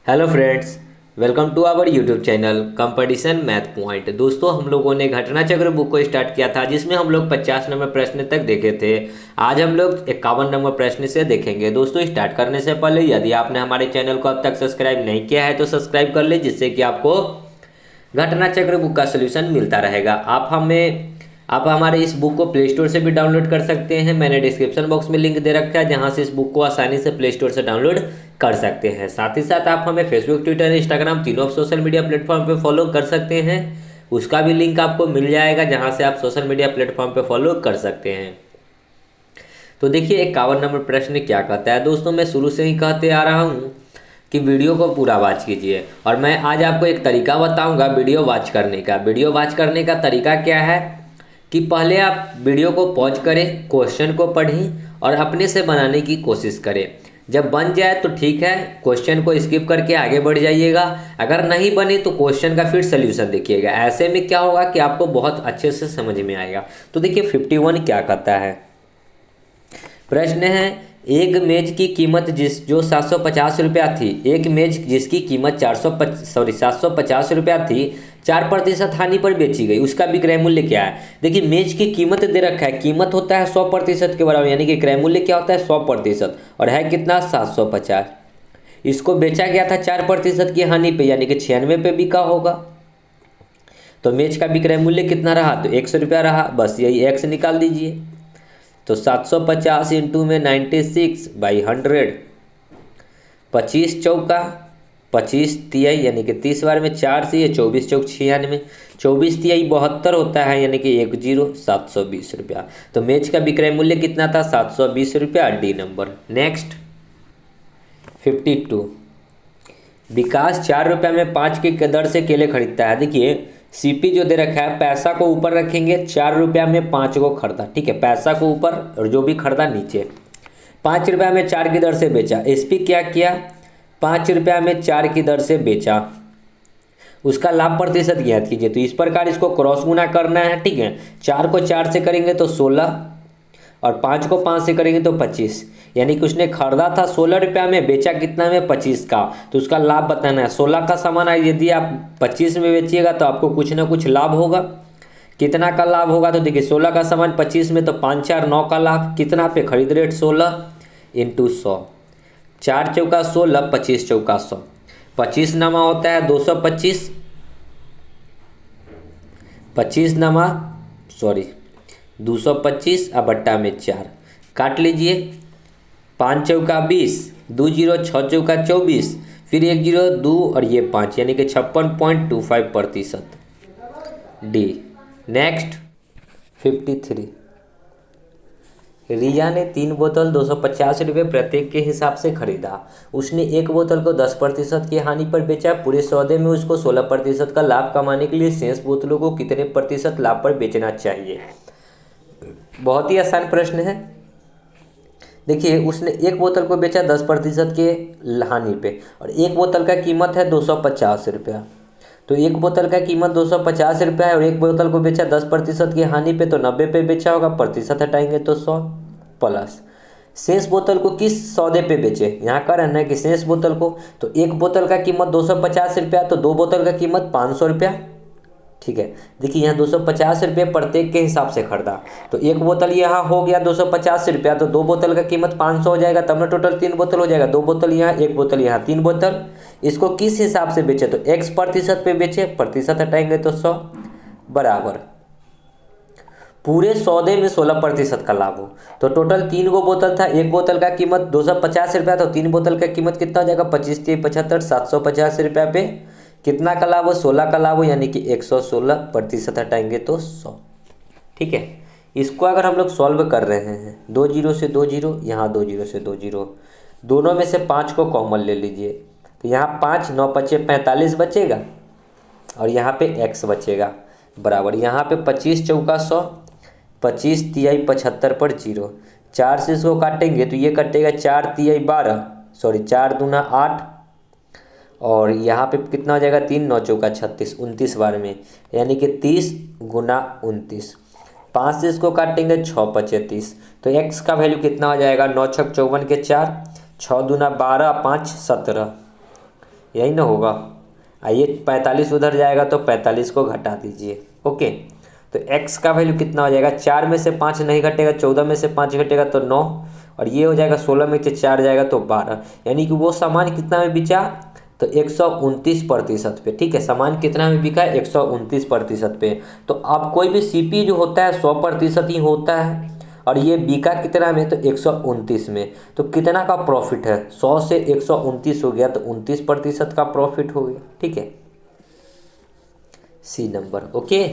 Hello friends, welcome to our YouTube channel competition math point. दोस्तों, हम लोगों ने घटना चक्र बुक को स्टार्ट किया था जिसमें हम लोग 50 नंबर प्रश्न तक देखे थे। आज हम लोग 51 नंबर प्रश्न से देखेंगे। दोस्तों, स्टार्ट करने से पहले यदि आपने हमारे चैनल को अब तक सब्सक्राइब नहीं किया है तो सब्सक्राइब कर ले, जिससे कि आपको घटना चक्र बुक का सोल्यूशन मिलता रहेगा। आप हमारे इस बुक को प्ले स्टोर से भी डाउनलोड कर सकते हैं। मैंने डिस्क्रिप्शन बॉक्स में लिंक दे रखा है जहां से इस बुक को आसानी से प्ले स्टोर से डाउनलोड कर सकते हैं। साथ ही साथ आप हमें फेसबुक, ट्विटर, इंस्टाग्राम तीनों सोशल मीडिया प्लेटफॉर्म पे फॉलो कर सकते हैं। उसका भी लिंक आपको मिल जाएगा जहां से आप सोशल मीडिया प्लेटफॉर्म पे फॉलो कर सकते हैं। तो देखिए 51 नंबर प्रश्न क्या कहता है। दोस्तों, मैं शुरू से ही कहते आ रहा हूँ कि वीडियो को पूरा वॉच कीजिए और मैं आज आपको एक तरीका बताऊंगा वीडियो वॉच करने का। वीडियो वॉच करने का तरीका क्या है कि पहले आप वीडियो को पॉज करें, क्वेश्चन को पढ़ें और अपने से बनाने की कोशिश करें। जब बन जाए तो ठीक है, क्वेश्चन को स्किप करके आगे बढ़ जाइएगा। अगर नहीं बने तो क्वेश्चन का फिर सोल्यूशन देखिएगा। ऐसे में क्या होगा कि आपको बहुत अच्छे से समझ में आएगा। तो देखिए 51 क्या कहता है। प्रश्न है, एक मेज की कीमत जो 750 रुपया थी, एक मेज जिसकी कीमत 750 रुपया थी, 4% हानि पर बेची गई, उसका विक्रय मूल्य क्या है। देखिए मेज की कीमत दे रखा है, कीमत होता है 100% के बराबर, यानी कि क्रय मूल्य क्या होता है 100%, और है कितना 750। इसको बेचा गया था 4% की हानि पे, यानी कि 96 पे बिका होगा। तो मेज का विक्रय मूल्य कितना रहा, तो 100 रुपया रहा। बस यही एक्स निकाल दीजिए। तो 750 इंटू में 96/100, 25 चौका 25 तिहाई, यानी कि 30 बार में 4 से ये 24 चौक 96, 24 तिहाई 72 होता है, यानी कि 720 रुपया। तो मेज का विक्रय मूल्य कितना था 720 रुपया, डी नंबर। नेक्स्ट 52, विकास 4 रुपया में 5 की दर से केले खरीदता है। देखिए सीपी जो दे रखा है, पैसा को ऊपर रखेंगे, 4 रुपया में 5 को खरीदा, ठीक है, पैसा को ऊपर और जो भी खरीदा नीचे। 5 रुपया में 4 की दर से बेचा। एसपी क्या किया, 5 रुपया में 4 की दर से बेचा, उसका लाभ प्रतिशत ज्ञात कीजिए। तो इस प्रकार इसको क्रॉस गुना करना है, ठीक है। 4 को 4 से करेंगे तो 16 और 5 को 5 से करेंगे तो 25, यानी कि उसने खरीदा था 16 रुपया में, बेचा कितना में 25 का। तो उसका लाभ बताना है। 16 का सामान यदि आप 25 में बेचिएगा तो आपको कुछ ना कुछ लाभ होगा। कितना का लाभ होगा, तो देखिए 16 का सामान 25 में, तो 5 4 9 का लाभ। कितना पे खरीद रेट 16 इंटू 100, 4 चौका 16, 25 चौका 100, 25 नमा होता है 225, 225 अब बट्टा में 4 काट लीजिए। 5 चौका 20, 2 जीरो 6 चौका 24, फिर 1 जीरो 2 और ये 5, यानी कि 56.25%, डी। नेक्स्ट 53, रिया ने 3 बोतल 250 रुपये प्रत्येक के हिसाब से खरीदा। उसने एक बोतल को 10% की हानि पर बेचा। पूरे सौदे में उसको 16% का लाभ कमाने के लिए शेष बोतलों को कितने प्रतिशत लाभ पर बेचना चाहिए। बहुत ही आसान प्रश्न है। देखिए उसने एक बोतल को बेचा 10% के हानि पे, और एक बोतल का कीमत है 250 रुपया। तो एक बोतल का कीमत 250 रुपया है और एक बोतल को बेचा 10% की हानि पे, तो 90 पे बेचा होगा, प्रतिशत हटाएंगे तो 100 प्लस शेष बोतल को किस सौदे पे बेचे। यहाँ का रहना है कि शेष बोतल को, तो एक बोतल का कीमत 250 रुपया, तो दो बोतल का कीमत 500 रुपया, ठीक है। देखिए यहाँ 250 रुपये प्रत्येक के हिसाब से खरीदा, तो एक बोतल यहाँ हो गया 250 रुपया, तो दो बोतल का कीमत 500 हो जाएगा, तब ना टोटल 3 बोतल हो जाएगा। 2 बोतल यहाँ, 1 बोतल यहाँ, 3 बोतल। इसको किस हिसाब से बेचे, तो x प्रतिशत पे बेचे, प्रतिशत हटाएंगे तो 100 बराबर पूरे सौदे में 16% का लाभ हो। तो टोटल 3 गो बोतल था, एक बोतल का कीमत 250 रुपया, तो 3 बोतल का कीमत कितना हो जाएगा 25 3 75, 750 रुपया पे कितना का लाभ हो, 16 का लाभ हो, यानी कि 116, प्रतिशत हटाएंगे तो 100, ठीक है। इसको अगर हम लोग सॉल्व कर रहे हैं, 2 जीरो से 2 जीरो, यहाँ 2 जीरो से 2 जीरो, दोनों में से 5 को कॉमन ले लीजिए, तो यहाँ 5 9 5 45 बचेगा और यहाँ पे x बचेगा बराबर, यहाँ पे 25 चौका 100, 25 तिहाई 75 पर 0, 4 से इसको काटेंगे तो ये कटेगा 4 तिहाई 12, 4 दूना 8, और यहाँ पे कितना हो जाएगा 3 9 चौका 36, 29 बार में, यानी कि 30 गुना 29। 5 से इसको काटेंगे 6 5 30, तो x का वैल्यू कितना हो जाएगा 9 6 54 के 4, 6 दूना 12, 5 17, यही ना होगा। आइए 45 उधर जाएगा तो 45 को घटा दीजिए। ओके, तो x का वैल्यू कितना हो जाएगा, 4 में से 5 नहीं घटेगा, 14 में से 5 घटेगा तो 9, और ये हो जाएगा 16 में से 4 जाएगा तो 12, यानी कि वो सामान कितना में बिचा, तो 129% पे। ठीक है, सामान कितना में बिका है, 129% पे। तो अब कोई भी सीपी जो होता है 100% ही होता है, और ये बिका कितना में, तो 129 में। तो कितना का प्रॉफिट है, 100 से 129 हो गया तो 29% का प्रॉफिट हो गया। ठीक है, सी नंबर। ओके,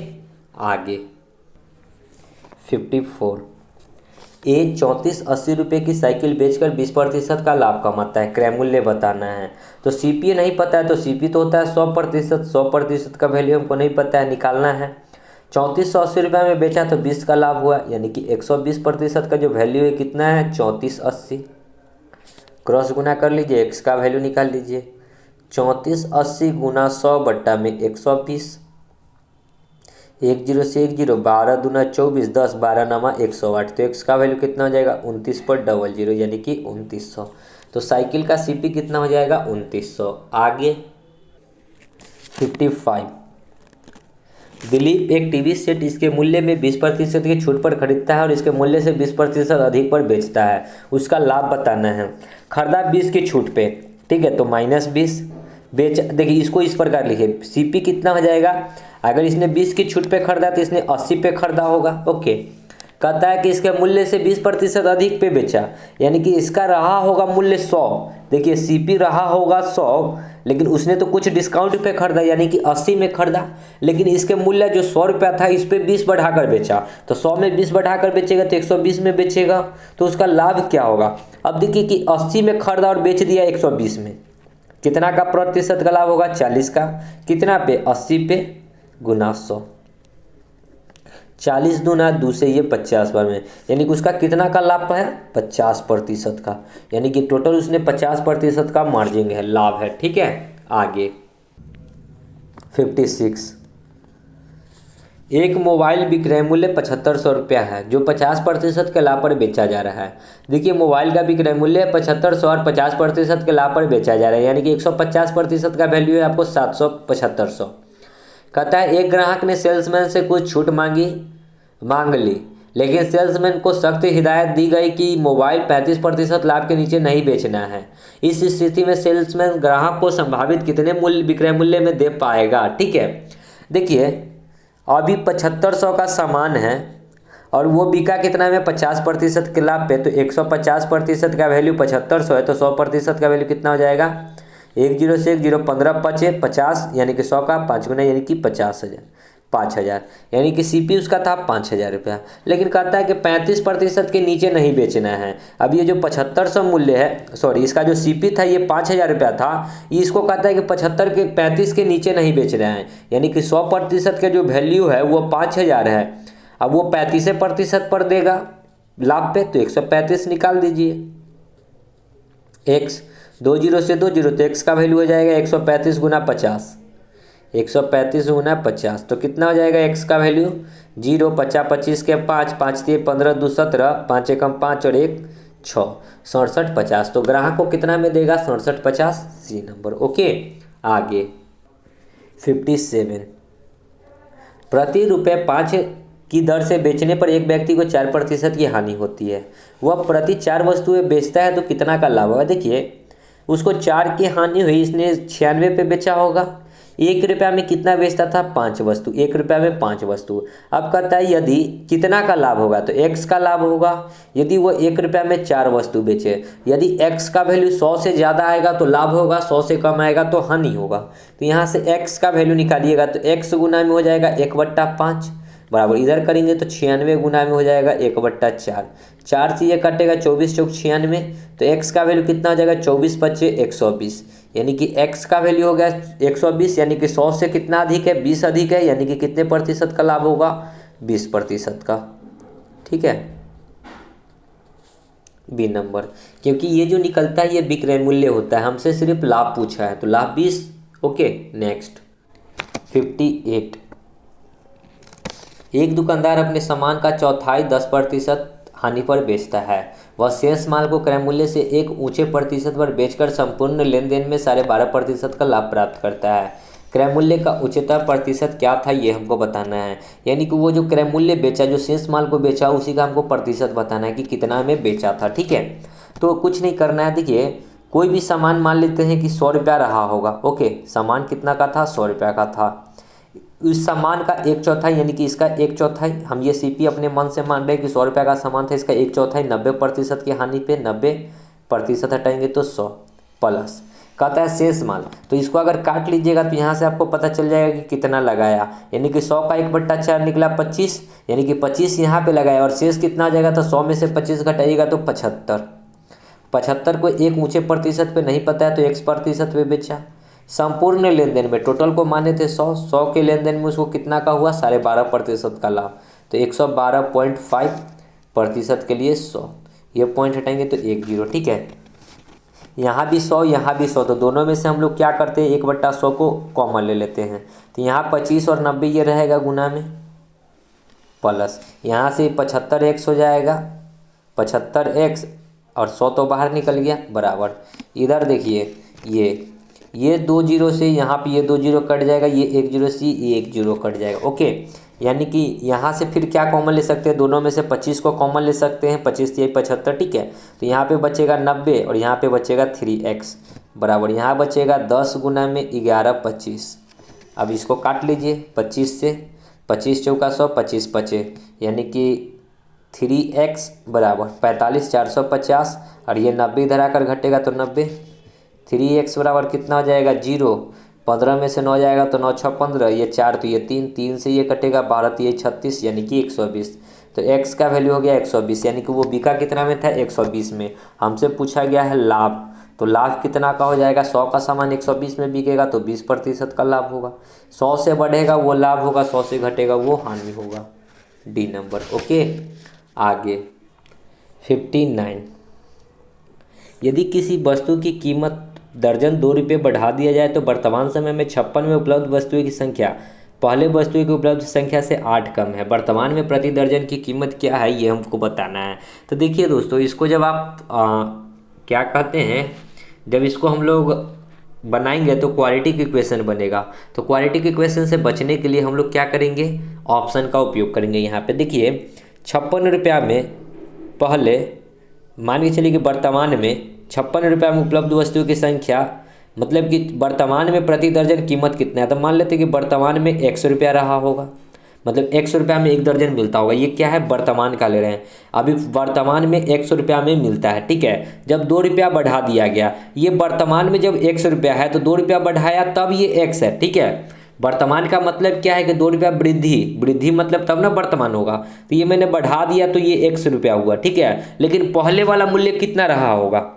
आगे 54, ए 3480 रुपये की साइकिल बेचकर 20% का लाभ कमाता है, क्रय मूल्य बताना है। तो सीपी नहीं पता है, तो सीपी तो होता है 100%, 100% का वैल्यू हमको नहीं पता है, निकालना है। 3480 रुपये में बेचा तो 20 का लाभ हुआ, यानी कि 120% का जो वैल्यू है कितना है, 3480। क्रॉस गुना कर लीजिए, एक्स का वैल्यू निकाल लीजिए। 3480 गुना 100 बट्टा में 120, 10 से 10, 12 दूना 24, 10 12 नमा 108। तो एक्स का वैल्यू कितना हो जाएगा, 29.00, यानी कि 2900। तो साइकिल का सीपी कितना हो जाएगा, 2900। आगे 55, दिलीप एक टीवी सेट इसके मूल्य में 20% की छूट पर खरीदता है और इसके मूल्य से 20% अधिक पर बेचता है, उसका लाभ बताना है। खरीदा 20 की छूट पे, ठीक है, तो -20। बेच, देखिए इसको इस प्रकार लिखिए, सीपी कितना हो जाएगा, अगर इसने 20 की छूट पे खरीदा तो इसने 80 पे खरीदा होगा। ओके, कहता है कि इसके मूल्य से 20% अधिक पे बेचा, यानी कि इसका रहा होगा मूल्य 100। देखिए सीपी रहा होगा 100, लेकिन उसने तो कुछ डिस्काउंट पे खरीदा, यानी कि 80 में खरीदा, लेकिन इसके मूल्य जो 100 रुपया था इस पे 20 बढ़ाकर बेचा, तो 100 में 20 बढ़ाकर बेचेगा तो 120 में बेचेगा, तो उसका लाभ क्या होगा। अब देखिए कि 80 में खरीदा और बेच दिया 120 में, कितना का प्रतिशत का लाभ होगा, 40 का। कितना पे, 80 पे गुना 100, 40 दूना 2 से ये 50 बार में, यानी कि उसका कितना का लाभ है, 50% का, यानी कि टोटल उसने 50% का मार्जिन है, लाभ है। ठीक है, आगे 56, एक मोबाइल विक्रय मूल्य 7500 रुपया है जो 50% के लाभ पर बेचा जा रहा है। देखिए मोबाइल का विक्रय मूल्य 7500 और 50% के लाभ पर बेचा जा रहा है, यानी कि 150% का वैल्यू है आपको 77500। कहता है एक ग्राहक ने सेल्समैन से कुछ छूट मांग ली, लेकिन सेल्समैन को सख्त हिदायत दी गई कि मोबाइल 35% लाभ के नीचे नहीं बेचना है। इस स्थिति में सेल्समैन ग्राहक को संभावित कितने विक्रय मूल्य में दे पाएगा। ठीक है, देखिए अभी 7500 का सामान है और वो बिका कितना में, 50% के लाभ पे, तो 150% का वैल्यू 7500 है, तो 100% का वैल्यू कितना हो जाएगा, 10 से 10, 15 5 50, यानी कि 100 का 5 गुना, यानी कि 5000, यानी कि सीपी उसका था 5000 रुपया, लेकिन कहता है कि 35% के नीचे नहीं बेचना है। अब ये जो 7500 मूल्य है, सॉरी इसका जो सीपी था ये 5000 रुपया था, इसको कहता है कि 35 के नीचे नहीं बेचना है, यानी कि 100% के जो वैल्यू है वो 5000 है। अब वो 35% पर देगा लाभ पे, तो 135 निकाल दीजिए। एक्स 20 से 20, तो एक्स का वैल्यू हो जाएगा 135 गुना 50, 135 गुना 50, तो कितना हो जाएगा एक्स का वैल्यू, 0 50 25 के 5, 5 3 15 2 17, 5 एकम 5 और 1 6, 67 50। तो ग्राहक को कितना में देगा, 67 50, सी नंबर। ओके, आगे 57, प्रति रुपये 5 की दर से बेचने पर एक व्यक्ति को 4% की हानि होती है। वह प्रति 4 वस्तुएं बेचता है तो कितना का लाभ होगा। देखिए उसको 4 की हानि हुई, इसने 96 पे बेचा होगा। 1 रुपया में कितना बेचता था, 5 वस्तु, 1 रुपया में 5 वस्तु। अब कहता है यदि कितना का लाभ होगा, तो x का लाभ होगा यदि वो 1 रुपया में 4 वस्तु बेचे। यदि x का वैल्यू 100 से ज़्यादा आएगा तो लाभ होगा, 100 से कम आएगा तो हानि होगा। तो यहाँ से x का वैल्यू निकालिएगा तो x गुना में हो जाएगा 1/5 बराबर, इधर करेंगे तो 96 गुना में हो जाएगा 1/4, 4 से ये कटेगा, 24 चौक 96, तो x का वैल्यू कितना हो जाएगा, 24 पच्चे 120, यानी कि x का वैल्यू हो गया 120, यानी कि 100 से कितना अधिक है, 20 अधिक है, यानी कि कितने प्रतिशत का लाभ होगा, 20% का। ठीक है, बी नंबर, क्योंकि ये जो निकलता है ये विक्रय मूल्य होता है, हमसे सिर्फ लाभ पूछा है, तो लाभ 20। ओके, नेक्स्ट 58, एक दुकानदार अपने सामान का चौथाई 10% हानि पर बेचता है। वह शेष माल को क्रय मूल्य से एक ऊंचे प्रतिशत पर बेचकर संपूर्ण लेन देन में 12.5% का लाभ प्राप्त करता है। क्रय मूल्य का उच्चतर प्रतिशत क्या था ये हमको बताना है, यानी कि वो जो क्रय मूल्य बेचा, जो शेष माल को बेचा, उसी का हमको प्रतिशत बताना है कि कितना में बेचा था। ठीक है, तो कुछ नहीं करना है। देखिए कोई भी सामान मान लेते हैं कि 100 रुपया रहा होगा। ओके, सामान कितना का था? 100 रुपया का था। इस सामान का एक चौथाई यानी कि इसका एक चौथाई, हम ये सीपी अपने मन से मान रहे हैं कि 100 रुपया का सामान था, इसका एक चौथाई 90% की हानि पे 90% हटाएंगे तो 100 प्लस कहता है शेष माल। तो इसको अगर काट लीजिएगा तो यहाँ से आपको पता चल जाएगा कि कितना लगाया, यानी कि 100 का 1/4 निकला 25, यानी कि 25 यहाँ पे लगाया और शेष कितना आ जाएगा? तो 100 में से 25 घटाइएगा तो 75। 75 को एक ऊंचे प्रतिशत पे नहीं पता है तो x% पे बेचा। संपूर्ण लेन देन में टोटल को माने थे 100 के लेन देन में उसको कितना का हुआ? 12.5% का लाभ। तो 112.5% के लिए 100, ये पॉइंट हटाएंगे तो 10। ठीक है, यहाँ भी 100 यहाँ भी 100, तो दोनों में से हम लोग क्या करते हैं? 1/100 को कॉमन ले लेते हैं। तो यहाँ 25 और 90 ये रहेगा गुना में, प्लस यहाँ से 75x हो जाएगा, 75x और 100 तो बाहर निकल गया, बराबर। इधर देखिए ये 2 जीरो से यहाँ पे ये 2 जीरो कट जाएगा, ये 1 जीरो से ये 1 जीरो कट जाएगा। ओके, यानी कि यहाँ से फिर क्या कॉमन ले सकते हैं? दोनों में से 25 को कॉमन ले सकते हैं, 25 या 75। ठीक है, तो यहाँ पे बचेगा 90 और यहाँ पे बचेगा 3x बराबर, यहाँ बचेगा 10 गुना में 11 25। अब इसको काट लीजिए 25 से, 25 चौका 100, 25 बचे, यानी कि 3x बराबर 45 450 और ये 90 इधर आकर घटेगा तो 90। 3x बराबर कितना हो जाएगा? 0। 15 में से 9 जाएगा तो 9 6 15, ये 4 तो ये 3, 3 से ये कटेगा 12 तो ये 36, यानी कि 120। तो x का वैल्यू हो गया 120, यानी कि वो बिका कितना में था? 120 में। हमसे पूछा गया है लाभ, तो लाभ कितना का हो जाएगा? 100 का सामान 120 में बिकेगा तो 20% का लाभ होगा। 100 से बढ़ेगा वो लाभ होगा, 100 से घटेगा वो हानि होगा। D number. ओके, आगे 59। यदि किसी वस्तु की कीमत दर्जन 2 रुपये बढ़ा दिया जाए तो वर्तमान समय में 56 में उपलब्ध वस्तुओं की संख्या पहले वस्तुओं की उपलब्ध संख्या से 8 कम है। वर्तमान में प्रति दर्जन की कीमत क्या है ये हमको बताना है। तो देखिए दोस्तों, इसको जब आप क्या कहते हैं, जब इसको हम लोग बनाएंगे तो क्वालिटी की इक्वेशन बनेगा। तो क्वालिटी की इक्वेशन से बचने के लिए हम लोग क्या करेंगे? ऑप्शन का उपयोग करेंगे। यहाँ पे देखिए 56 रुपया में पहले मान के चलिए कि वर्तमान में 56 रुपया में उपलब्ध वस्तुओं की संख्या, मतलब कि वर्तमान में प्रति दर्जन कीमत कितना है। तो मान लेते हैं कि वर्तमान में 100 रुपया रहा होगा, मतलब 100 रुपया में 1 दर्जन मिलता होगा। ये क्या है? वर्तमान का ले रहे हैं। अभी वर्तमान में 100 रुपया में मिलता है। ठीक है, जब 2 रुपया बढ़ा दिया गया, ये वर्तमान में जब 100 रुपया है तो 2 रुपया बढ़ाया तब ये x है। ठीक है, वर्तमान का मतलब क्या है कि 2 रुपया वृद्धि मतलब तब ना वर्तमान होगा। तो ये मैंने बढ़ा दिया तो ये 100 रुपया हुआ। ठीक है, लेकिन पहले वाला मूल्य कितना रहा होगा?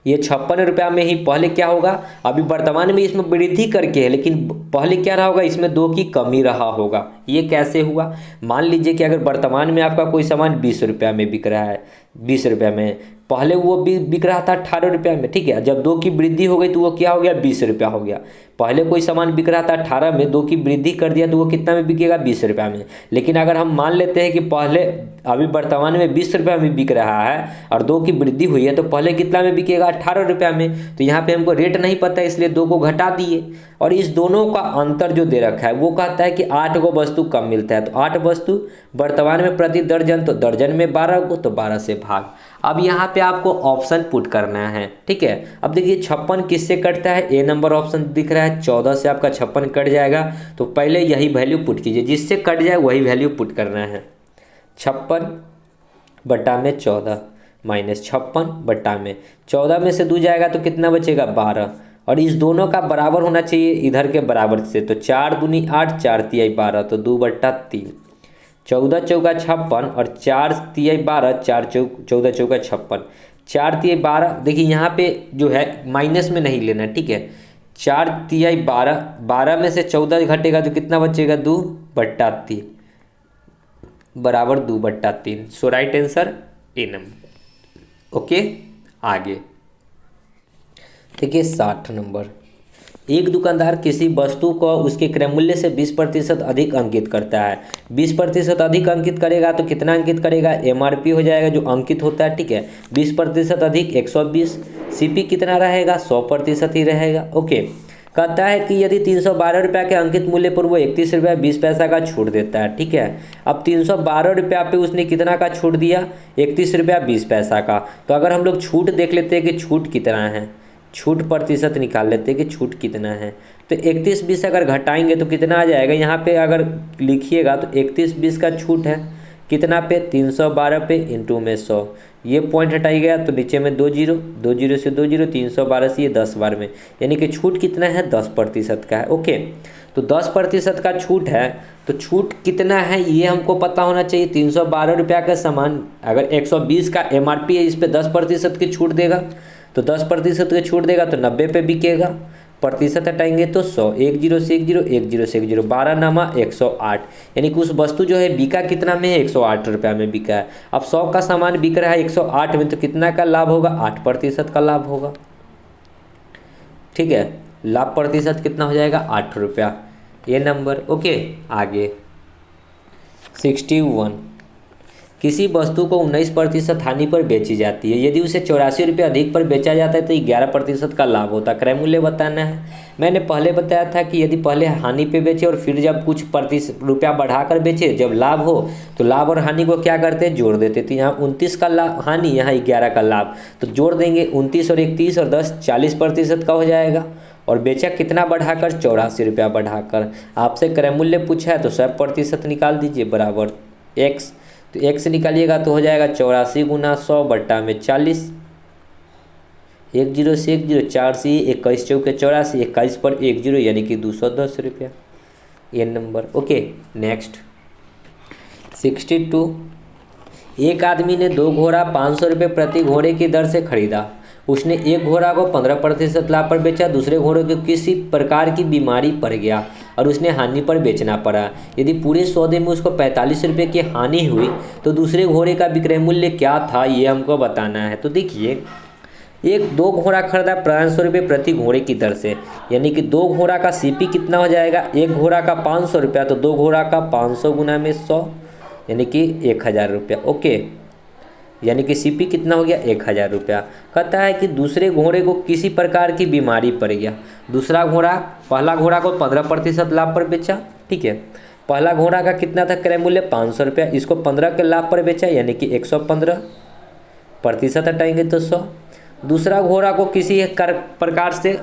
ये 56 रुपया में ही पहले क्या होगा? अभी वर्तमान में इसमें वृद्धि करके है, लेकिन पहले क्या रहा होगा? इसमें 2 की कमी रहा होगा। ये कैसे हुआ? मान लीजिए कि अगर वर्तमान में आपका कोई सामान 20 रुपया में बिक रहा है, 20 रुपया में, पहले वो बिक रहा था 18 रुपया में। ठीक है, जब 2 की वृद्धि हो गई तो वो क्या हो गया? 20 रुपया हो गया। पहले कोई सामान बिक रहा था 18 में, 2 की वृद्धि कर दिया तो वो कितना में बिकेगा? 20 रुपया में। लेकिन अगर हम मान लेते हैं कि पहले अभी वर्तमान में 20 रुपया में बिक रहा है और 2 की वृद्धि हुई है, तो पहले कितना में बिकेगा? 18 रुपया में। तो यहाँ पे हमको रेट नहीं पता है, इसलिए 2 को घटा दिए और इस दोनों का अंतर जो दे रखा है वो कहता है कि 8 गो वस्तु कम मिलता है। तो 8 वस्तु वर्तमान में प्रति दर्जन, तो दर्जन में 12 गो, तो 12 से भाग। अब यहाँ पे आपको ऑप्शन पुट करना है। ठीक है, अब देखिए 56 किससे कटता है? ए नंबर ऑप्शन दिख रहा है, 14 से आपका 56 कट जाएगा। तो पहले यही वैल्यू पुट कीजिए, जिससे कट जाए वही वैल्यू पुट करना है। 56 बटा में 14 माइनस 56 बटा में 14 में से 2 जाएगा तो कितना बचेगा? 12। और इस दोनों का बराबर होना चाहिए इधर के बराबर से। तो 4 दूनी 8, 4 तिहाई 12, तो 2/3। 14 चौका 56 और 4 तिहाई 12, 14 चौका 56, 4 तिहाई 12। देखिए यहाँ पे जो है माइनस में नहीं लेना। ठीक है, 4 तिहाई 12, 12 में से 14 घटेगा तो कितना बचेगा? 2/3 बराबर 2/3। So right answer A number. Okay, आगे देखिए 60 नंबर। एक दुकानदार किसी वस्तु को उसके क्रय मूल्य से 20% अधिक अंकित करता है। 20% अधिक अंकित करेगा तो कितना अंकित करेगा, एमआरपी हो जाएगा जो अंकित होता है, ठीक है। 20% अधिक 120, सीपी कितना रहेगा, 100% ही रहेगा। ओके, कहता है कि यदि 312 रुपये के अंकित मूल्य पर वो 31 रुपया 20 पैसा का छूट देता है, ठीक है। अब 312 रुपया पे उसने कितना का छूट दिया, 31 रुपया 20 पैसा का। तो अगर हम लोग छूट देख लेते हैं कि छूट कितना है, छूट प्रतिशत निकाल लेते हैं कि छूट कितना है। तो 31-20 अगर घटाएंगे तो कितना आ जाएगा, यहाँ पे अगर लिखिएगा तो 31-20 का छूट है कितना पे, 312 पे इंटू में 100, ये पॉइंट हटाई गया तो नीचे में 2 जीरो, 2 जीरो से 2 जीरो, 312 से ये 10 बार में, यानी कि छूट कितना है, 10% का है। ओके, तो 10% का छूट है, तो छूट कितना है ये हमको पता होना चाहिए। 312 रुपया का सामान अगर 120 का एमआरपी है, इस पर 10% की छूट देगा, तो 10% की छूट देगा तो 90 पे बिकेगा। प्रतिशत हटाएंगे तो 100, 1 जीरो से 1 जीरो, 1 जीरो से 1 जीरो, 12 नामा 108, यानी कि उस वस्तु जो है बिका कितना में है, 108 रुपया में बिका है। अब 100 का सामान बिक रहा है 108 में, तो कितना का लाभ होगा, 8% का लाभ होगा, ठीक है। लाभ प्रतिशत कितना हो जाएगा, 8 रुपया, ये नंबर। ओके, आगे 61, किसी वस्तु को 19% हानि पर बेची जाती है, यदि उसे 84 रुपये अधिक पर बेचा जाता है तो 11% का लाभ होता है। क्रय मूल्य बताना है। मैंने पहले बताया था कि यदि पहले हानि पे बेचे और फिर जब कुछ रुपया बढ़ाकर बेचे, जब लाभ हो तो लाभ और हानि को क्या करते हैं, जोड़ देते। तो यहाँ 29 का लाभ हानि, यहाँ 11 का लाभ, तो जोड़ देंगे 29 और 31 और 10, 40% का हो जाएगा। और बेचा कितना बढ़ाकर, 84 रुपया बढ़ाकर। आपसे क्रय मूल्य पूछा है तो 100% निकाल दीजिए बराबर एक्स, तो एक्स निकालिएगा तो हो जाएगा 84 गुना 100 बट्टा में 40, 1 जीरो से 1 जीरो, 4 से 21 चौके 84, 21 पर 1 जीरो, यानी कि 210 रुपया, ये नंबर। ओके, नेक्स्ट 62, एक आदमी ने 2 घोड़ा 500 रुपये प्रति घोड़े की दर से खरीदा। उसने एक घोड़ा को 15% लाभ पर बेचा, दूसरे घोड़े को किसी प्रकार की बीमारी पड़ गया और उसने हानि पर बेचना पड़ा। यदि पूरे सौदे में उसको 45 रुपये की हानि हुई तो दूसरे घोड़े का विक्रय मूल्य क्या था, ये हमको बताना है। तो देखिए, एक 2 घोड़ा खरीदा 500 रुपये प्रति घोड़े की दर से, यानी कि 2 घोड़ा का सीपी कितना हो जाएगा, एक घोड़ा का 500 रुपया, तो 2 घोड़ा का 500 गुना में 100, यानी कि 1000 रुपया। ओके, यानी कि सीपी कितना हो गया, 1000 रुपया। कहता है कि दूसरे घोड़े को किसी प्रकार की बीमारी पड़ गया। दूसरा घोड़ा पहला घोड़ा को 15% लाभ पर बेचा, ठीक है। पहला घोड़ा का कितना था क्रय मूल्य, 500 रुपया, इसको 15 के लाभ पर बेचा, यानी कि 115, प्रतिशत हटाएंगे तो 100। दूसरा घोड़ा को किसी प्रकार से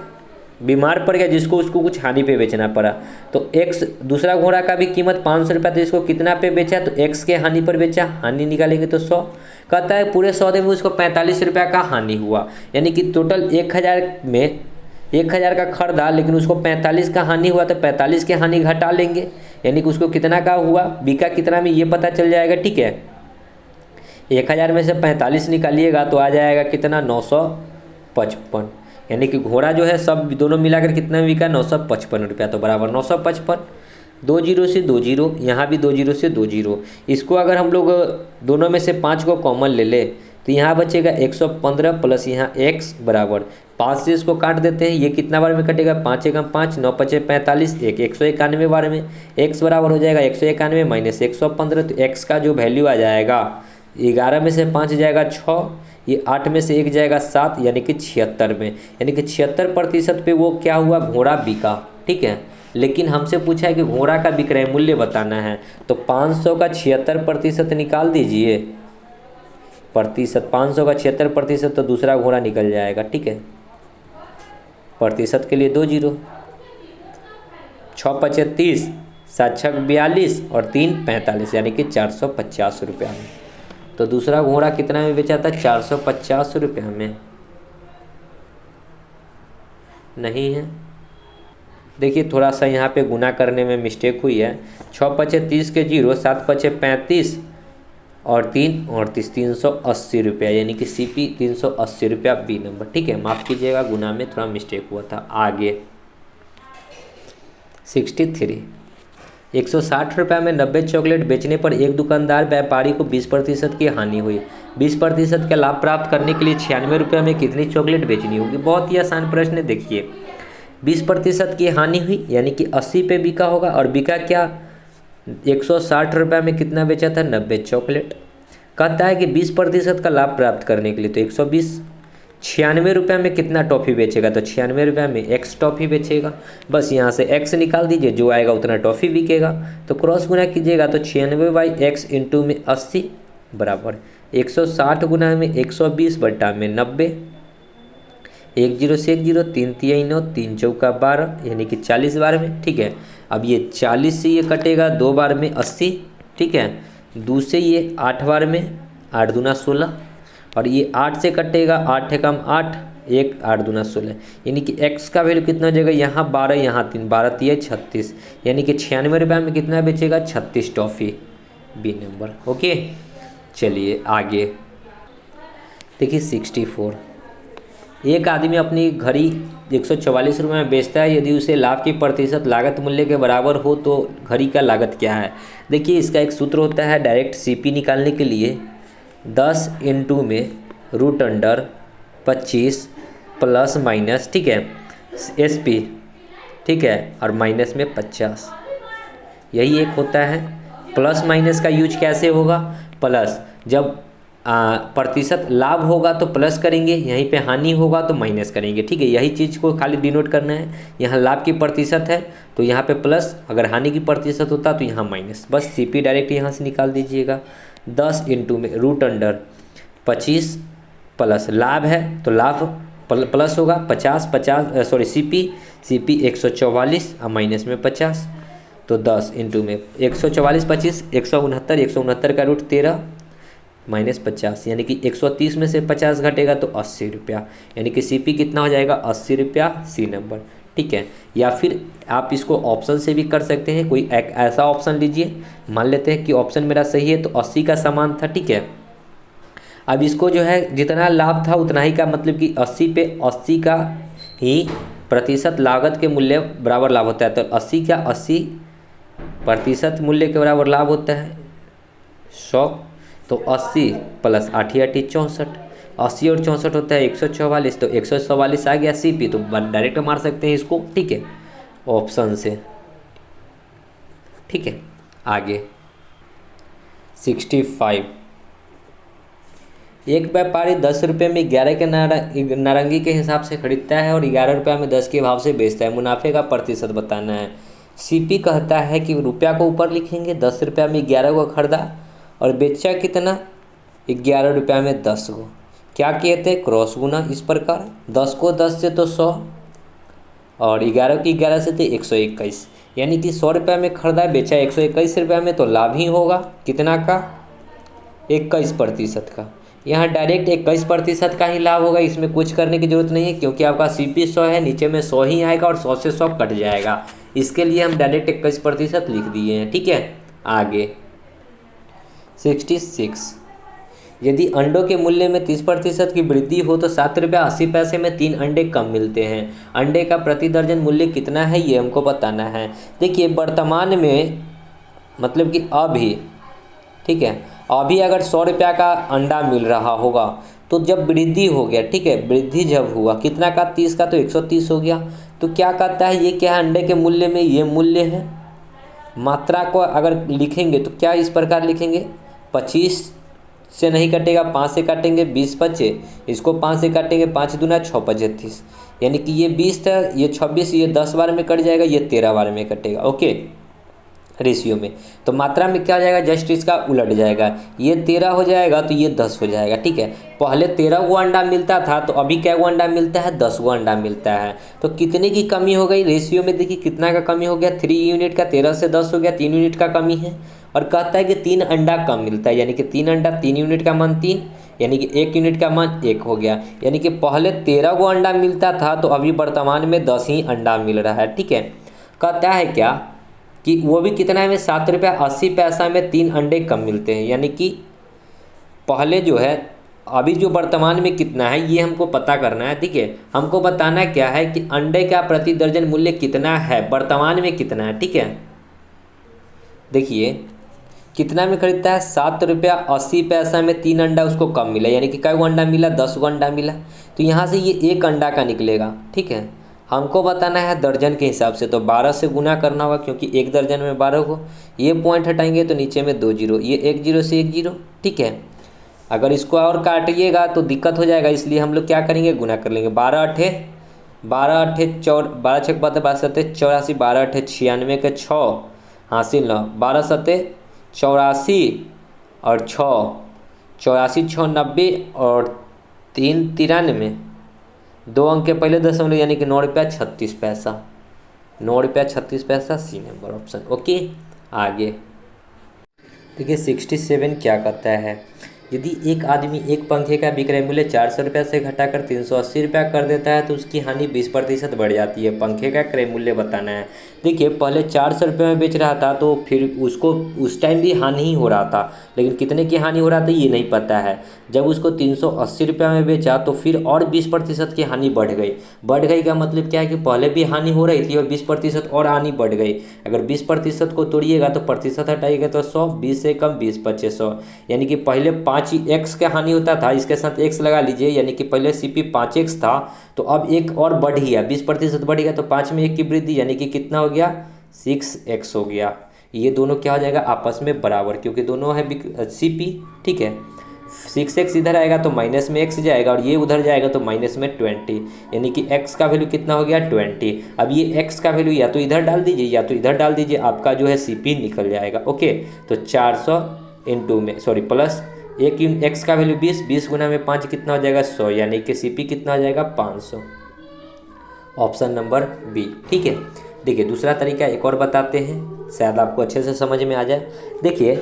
बीमार पड़ गया जिसको उसको कुछ हानि पे बेचना पड़ा, तो एक्स, दूसरा घोड़ा का भी कीमत 500 रुपया, तो इसको कितना पे बेचा, तो एक्स के हानि पर बेचा, हानि निकालेंगे तो 100। कहता है पूरे सौदे में उसको 45 रुपया का हानि हुआ, यानी कि टोटल 1000 में 1000 का खरीदा, लेकिन उसको 45 का हानि हुआ, तो 45 के हानि घटा लेंगे, यानी कि उसको कितना का हुआ, बिका कितना में, ये पता चल जाएगा, ठीक है। 1000 में से 45 निकालिएगा तो आ जाएगा कितना, 955, यानी कि घोड़ा जो है सब दोनों मिलाकर कितना में बिका, 955 रुपया, तो बराबर 955। 2 जीरो से 2 जीरो, यहाँ भी 2 जीरो से 2 जीरो, इसको अगर हम लोग दोनों में से 5 को कॉमन ले ले तो यहाँ बचेगा 115 प्लस यहाँ x बराबर 5 से इसको काट देते हैं, ये कितना बार में कटेगा, 5 एकम 5, 9 पचे 45, 191 बार में, x बराबर हो जाएगा 191 माइनस 115, तो x का जो वैल्यू आ जाएगा 11 में से 5 जाएगा 6, ये 8 में से 1 जाएगा 7, यानी कि 76 में, यानी कि 76% पे वो क्या हुआ, घोड़ा बिका, ठीक है। लेकिन हमसे पूछा है कि घोड़ा का विक्रय मूल्य बताना है, तो 500 का 76% निकाल दीजिए, प्रतिशत 500 का 76%, तो दूसरा घोड़ा निकल जाएगा, ठीक है। प्रतिशत के लिए 2 जीरो, 6 पचे 30, 7 छक 42 और 3 45, यानी कि 450 रुपया में। तो दूसरा घोड़ा कितना में बेचा था, 450 रुपया में, नहीं है। देखिए थोड़ा सा यहाँ पे गुना करने में मिस्टेक हुई है, 6 पचे 30 के 0, 7 पचे 35 और 3 38, 380 रुपया, यानी कि सीपी 380 रुपया, बी नंबर, ठीक है। माफ़ कीजिएगा, गुना में थोड़ा मिस्टेक हुआ था। आगे 63, 160 रुपये में 90 चॉकलेट बेचने पर एक दुकानदार व्यापारी को 20% की हानि हुई। 20% का लाभ प्राप्त करने के लिए 96 रुपये में कितनी चॉकलेट बेचनी होगी। बहुत ही आसान प्रश्न है। देखिए 20% की हानि हुई, यानी कि 80 पे बिका होगा। और बिका क्या, 160 रुपये में कितना बेचा था, 90 चॉकलेट। कहता है कि 20% का लाभ प्राप्त करने के लिए तो 120, 96 रुपये में कितना टॉफ़ी बेचेगा, तो 96 रुपये में एक्स टॉफ़ी बेचेगा। बस यहाँ से एक्स निकाल दीजिए, जो आएगा उतना टॉफ़ी बिकेगा। तो क्रॉस गुना कीजिएगा तो 96/x इंटू में 80 बराबर 160 गुना में 120 बट्टा में 90, 1 0 से 1 0, 3 3 9, 3 चौका 12, यानी कि 40 बार में। ठीक है, अब ये 40 से ये कटेगा 2 बार में 80। ठीक है, 2 से ये 8 बार में, 8 दूना 16, और ये 8 से कटेगा, 8 एकम 8, 1 8 दूना 16, यानी कि x का वैल्यू कितना हो जाएगा, यहाँ 12 यहाँ 3, 12 3 36, यानी कि 96 रुपये में कितना बेचेगा, 36 टॉफ़ी, बी नंबर। ओके, चलिए आगे देखिए 64। एक आदमी अपनी घड़ी 144 रुपये में बेचता है। यदि उसे लाभ की प्रतिशत लागत मूल्य के बराबर हो तो घड़ी का लागत क्या है। देखिए इसका एक सूत्र होता है डायरेक्ट सीपी निकालने के लिए, 10 इंटू में √25 प्लस माइनस, ठीक है, एसपी, ठीक है, और माइनस में 50, यही एक होता है। प्लस माइनस का यूज कैसे होगा, प्लस जब प्रतिशत लाभ होगा तो प्लस करेंगे, यहीं पे हानि होगा तो माइनस करेंगे। ठीक है, यही चीज़ को खाली डिनोट करना है। यहाँ लाभ की प्रतिशत है तो यहाँ पे प्लस, अगर हानि की प्रतिशत होता तो यहाँ माइनस। बस सीपी डायरेक्ट यहाँ से निकाल दीजिएगा। 10 इंटू में √25 प्लस लाभ है तो लाभ प्लस होगा 50 सीपी 144 और माइनस में 50, तो 10 इंटू में 144 25 169, 169 का रूट 13 माइनस 50, यानी कि 130 में से 50 घटेगा तो 80 रुपया, यानी कि सीपी कितना हो जाएगा, 80 रुपया, सी नंबर। ठीक है, या फिर आप इसको ऑप्शन से भी कर सकते हैं। कोई एक ऐसा ऑप्शन लीजिए, मान लेते हैं कि ऑप्शन मेरा सही है तो 80 का समान था। ठीक है, अब इसको जो है जितना लाभ था उतना ही का, मतलब कि 80 पे 80 का ही प्रतिशत लागत के मूल्य बराबर लाभ होता है। तो 80 क्या, 80% मूल्य के बराबर लाभ होता है 100, तो 80 प्लस 8 8 64, 80 और 64 होता है 144, तो 144 आ गया सीपी, तो डायरेक्ट मार सकते हैं इसको। ठीक है, ऑप्शन से। ठीक है, आगे 65। एक व्यापारी 10 रुपये में 11 के नारंगी के हिसाब से खरीदता है और 11 रुपये में 10 के भाव से बेचता है। मुनाफे का प्रतिशत बताना है। सीपी कहता है कि रुपया को ऊपर लिखेंगे, 10 रुपये में 11 को खरीदा और बेचा कितना, 11 रुपये में 10 को। क्या कहते हैं, क्रॉस गुना। इस प्रकार 10 को 10 से तो 100 और 11 की 11 से तो 121, यानी कि 100 रुपये में खरीदा बेचा 121 रुपये में, तो लाभ ही होगा कितना का, 21% का। यहाँ डायरेक्ट 21% का ही लाभ होगा, इसमें कुछ करने की ज़रूरत नहीं है क्योंकि आपका सीपी 100 है, नीचे में 100 ही आएगा और 100 से 100 कट जाएगा। इसके लिए हम डायरेक्ट 21% लिख दिए हैं। ठीक है, आगे 66। यदि अंडों के मूल्य में 30% की वृद्धि हो तो 7 रुपये 80 पैसे में 3 अंडे कम मिलते हैं। अंडे का प्रति दर्जन मूल्य कितना है ये हमको बताना है। देखिए वर्तमान में, मतलब कि अभी, ठीक है, अभी अगर 100 रुपया का अंडा मिल रहा होगा तो जब वृद्धि हो गया, ठीक है, वृद्धि जब हुआ कितना का, 30 का, तो 130 हो गया। तो क्या कहता है, ये क्या है, अंडे के मूल्य में ये मूल्य है। मात्रा को अगर लिखेंगे तो क्या इस प्रकार लिखेंगे, 25 से नहीं कटेगा, 5 से काटेंगे, 20 बचे, इसको 5 से काटेंगे, 5 दूना 6 35, यानी कि ये 20 था, ये 26, ये 10 बार में कट जाएगा, ये 13 बार में कटेगा। ओके, रेशियो में। तो मात्रा में क्या हो जाएगा, जस्ट इसका उलट जाएगा, ये 13 हो जाएगा तो ये 10 हो जाएगा। ठीक है, पहले 13 गो अंडा मिलता था तो अभी क्या गो अंडा मिलता है, 10 गो अंडा मिलता है। तो कितने की कमी हो गई रेशियो में, देखिए कितना का कमी हो गया, 3 यूनिट का, 13 से 10 हो गया, 3 यूनिट का कमी है। और कहता है कि 3 अंडा कम मिलता है, यानी कि 3 अंडा, 3 यूनिट का मान 3, यानी कि 1 यूनिट का मान 1 हो गया। यानी कि पहले 13 गो अंडा मिलता था तो अभी वर्तमान में 10 ही अंडा मिल रहा है। ठीक है, कहता है क्या कि वो भी कितना है, 7 रुपया 80 पैसा में 3 अंडे कम मिलते हैं। यानी कि पहले जो है, अभी जो वर्तमान में कितना है ये हमको पता करना है। ठीक है, हमको बताना क्या है कि अंडे का प्रति दर्जन मूल्य कितना है, वर्तमान में कितना है। ठीक है, देखिए कितना में खरीदता है, 7 रुपया 80 पैसा में 3 अंडा उसको कम मिला, यानी कि कई गो अंडा मिला, 10 गो अंडा मिला। तो यहाँ से ये 1 अंडा का निकलेगा। ठीक है, हमको बताना है दर्जन के हिसाब से, तो 12 से गुना करना होगा क्योंकि एक दर्जन में 12 को। ये पॉइंट हटाएंगे तो नीचे में 2 जीरो, ये 1 जीरो से 1 जीरो, ठीक है। अगर इसको और काटिएगा तो दिक्कत हो जाएगा, इसलिए हम लोग क्या करेंगे, गुना कर लेंगे। 12 अठे 12 छः 12 सत्ते 84, 12 अठे 96 के 6 हासिल 9, 12 सत्ते 84 और 6 84 6 90 और 3 93, 2 अंक के पहले दशमलव यानी कि 9 रुपया 36 पैसा, 9 रुपया 36 पैसा, सी नंबर ऑप्शन। ओके, आगे देखिए 67 क्या कहता है। यदि एक आदमी एक पंखे का विक्रय मूल्य 400 रुपये से घटाकर 380 रुपया कर देता है तो उसकी हानि 20% बढ़ जाती है। पंखे का क्रय मूल्य बताना है। देखिए पहले 400 रुपये में बेच रहा था तो फिर उसको उस टाइम भी हानि ही हो रहा था, लेकिन कितने की हानि हो रहा था ये नहीं पता है। जब उसको 380 रुपये में बेचा तो फिर और 20% की हानि बढ़ गई। बढ़ गई का मतलब क्या है कि पहले भी हानि हो रही थी और 20% और हानि बढ़ गई। अगर 20% को तोड़िएगा तो प्रतिशत हटाइएगा तो 100, 20 से कम 20 25 100, यानी कि पहले 5 एक्स का हानि होता था, इसके साथ एक्स लगा लीजिए, यानी कि पहले सीपी 5x था तो अब एक और बढ़ गया, 20% बढ़ गया तो 5 में 1 की वृद्धि, यानी कि कितना हो गया 6x हो गया। ये दोनों क्या हो जाएगा आपस में बराबर, क्योंकि दोनों है सीपी, ठीक है। 6x इधर आएगा तो माइनस में x जाएगा और ये उधर जाएगा तो माइनस में 20, यानी कि x का वैल्यू कितना हो गया 20। अब ये x का वैल्यू या तो इधर डाल दीजिए या तो इधर डाल दीजिए, आपका जो है सीपी निकल जाएगा। ओके, तो 400 इंटू में प्लस एक x का वैल्यू 20, 20 गुना में 5 कितना हो जाएगा 100, यानी कि सीपी कितना हो जाएगा 500, ऑप्शन नंबर बी, ठीक है। देखिए दूसरा तरीका एक और बताते हैं, शायद आपको अच्छे से समझ में आ जाए। देखिए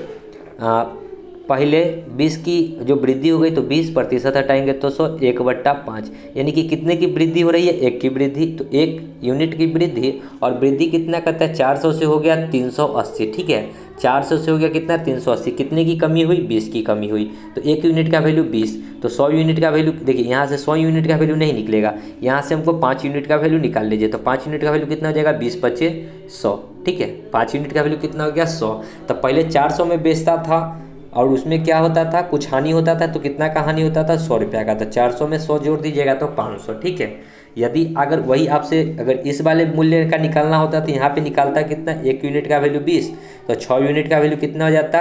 पहले 20 की जो वृद्धि हो गई तो 20% हटाएंगे तो 100, 1/5, यानी कि कितने की वृद्धि हो रही है 1 की वृद्धि, तो 1 यूनिट की वृद्धि, और वृद्धि कितना करता है 400 से हो गया 380, ठीक है। 400 से हो गया कितना 380, कितने की कमी हुई 20 की कमी हुई, तो 1 यूनिट का वैल्यू 20, तो 100 यूनिट का वैल्यू, देखिए यहाँ से 100 यूनिट का वैल्यू नहीं निकलेगा, यहाँ से हमको 5 यूनिट का वैल्यू निकाल लीजिए, तो 5 यूनिट का वैल्यू कितना हो जाएगा 20 25 100, ठीक है। 5 यूनिट का वैल्यू कितना हो गया 100। तो पहले 400 में बेचता था और उसमें क्या होता था कुछ हानि होता था, तो कितना का हानि होता था 100 रुपया का, तो 400 में 100 जोड़ दीजिएगा तो 500, ठीक है। यदि अगर वही आपसे अगर इस वाले मूल्य का निकालना होता तो यहाँ पे निकालता कितना 1 यूनिट का वैल्यू 20, तो 6 यूनिट का वैल्यू कितना हो जाता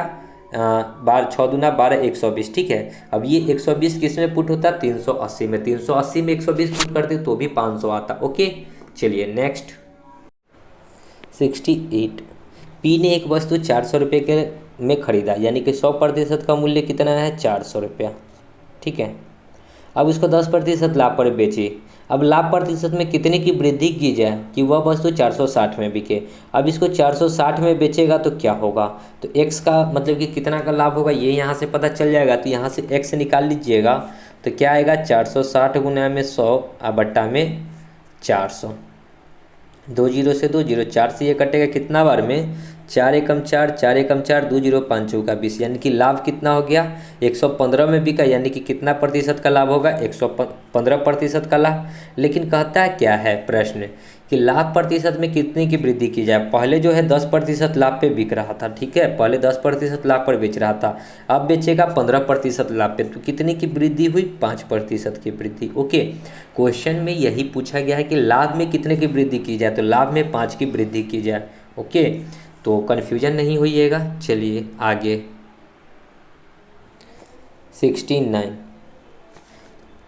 6 दूना 12 120, ठीक है। अब ये 120 किस में पुट होता 380 में, 380 में 120 पुट करते तो भी 500 आता। ओके, चलिए नेक्स्ट 68। पी ने एक वस्तु 400 रुपये के में खरीदा, यानी कि 100% का मूल्य कितना है 400 रुपया, ठीक है। अब उसको 10% लाभ पर बेची। अब लाभ प्रतिशत में कितने की वृद्धि की जाए कि वह वस्तु 460 में बिके। अब इसको 460 में बेचेगा तो क्या होगा, तो x का मतलब कि कितना का लाभ होगा ये यहाँ से पता चल जाएगा, तो यहाँ से x निकाल लीजिएगा तो क्या आएगा 460 गुना में 100 बट्टा में 400, 2 जीरो से 2 जीरो, 4 से ये कटेगा कितना बार में 4 एकम 4, 4 एकम 4, 2 जीरो 5 चौका 20, यानी कि लाभ कितना हो गया 115 में बिका, यानी कि कितना प्रतिशत का लाभ होगा 115% का लाभ। लेकिन कहता है क्या है प्रश्न कि लाभ प्रतिशत में कितने की वृद्धि की जाए। पहले जो है 10% लाभ पे बिक रहा था, ठीक है, पहले 10% लाभ पर बेच रहा था, अब बेचेगा 15% लाभ पे, तो कितने की वृद्धि हुई 5% की वृद्धि। ओके, क्वेश्चन में यही पूछा गया है कि लाभ में कितने की वृद्धि की जाए, तो लाभ में 5 की वृद्धि की जाए। ओके, तो कन्फ्यूजन नहीं होइएगा। चलिए आगे 69।